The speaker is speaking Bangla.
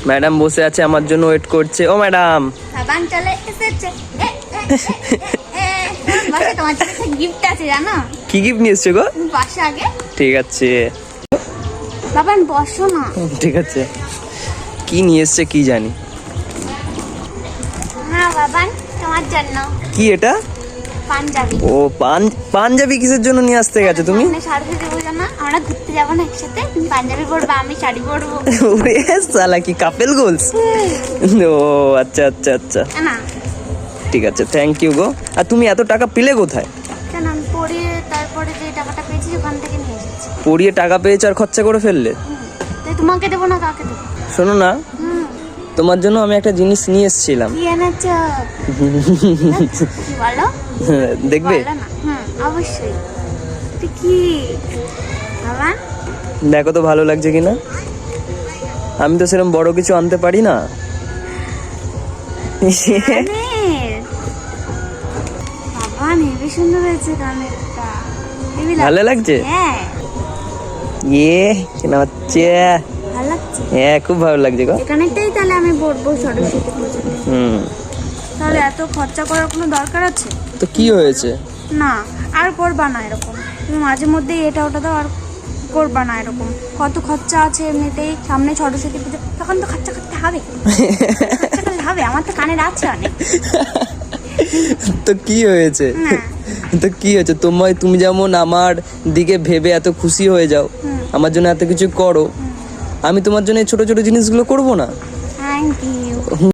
ম্যাডাম বসে আছে আমার জন্য ওয়েট করছে। ও ম্যাডাম, সাবান চলে এসেছে। বাসা তোমার জন্য একটা গিফট আছে জানো? কি গিফট নিয়ে এসছো গো? বাসা আগে ঠিক আছে, বাবান বসো না। ঠিক আছে। কি নিয়ে এসছে কি জানি। হ্যাঁ বাবান তোমার জন্য কি এটা? পাঞ্জাবি। ও পাঞ্জাবি কিসের জন্য নিয়ে আসতে গেছো তুমি? সামনে শাড়ি দেবো না, আমরা ঘুরতে যাবো না একসাথে? তুমি পাঞ্জাবি পরবা, আমি শাড়ি পরবো। ওরে শালা কি কাপেল গোলস? ও আচ্ছা আচ্ছা আচ্ছা, না ঠিক আছে, থ্যাংক ইউ গো। আর তুমি এত টাকা পেলে কোথায়? কেন, আমি পড়িয়ে তারপরে যে টাকাটা পেয়েছি ওখান থেকে নিয়ে এসেছি। পড়িয়ে টাকা পেয়েছো আর খরচা করে ফেললে? তাই তোমাকে দেবো না কাকে দেবো? শোনো না, তোমার জন্য আমি একটা জিনিস নিয়ে এসেছিলাম। কি এনেছো? বলো। দেখবে? বলো না। অবশ্যই। এটা কি বাবান? দেখো তো ভালো লাগছে কিনা। আমি তো সেরকম বড় কিছু আনতে পারি না। বাবান হেবি সুন্দর হয়েছে কানেরটা। ভালো লাগছে? হ্যাঁ ইয়ে কেনা হচ্ছে। ভালো লাগছে। হ্যাঁ খুব ভালো লাগছে গো। এখানেটাই তাহলে আমি পড়বো সরস্বতী পুজোতে। তাহলে এত খরচা করার কোনো দরকার আছে? তো কি হয়েছে? না আর করবা না এরকম। তুমি মাঝে মধ্যেই এটা ওটা দাও, আর করবা না এরকম। কত খরচা আছে এমনিতেই, সামনে সরস্বতী পুজো, তখন তো খরচা করতে হবে। খরচা করতে হবে, আমার তো কানের আছে অনেক। তো কি হয়েছে? তো কি হয়েছে? তুমি যেমন আমার দিকে ভেবে এত খুশি হয়ে যাও, আমার জন্য এত কিছু করো, আমি তোমার জন্য এই ছোট ছোট জিনিসগুলো করবো না? Thank you.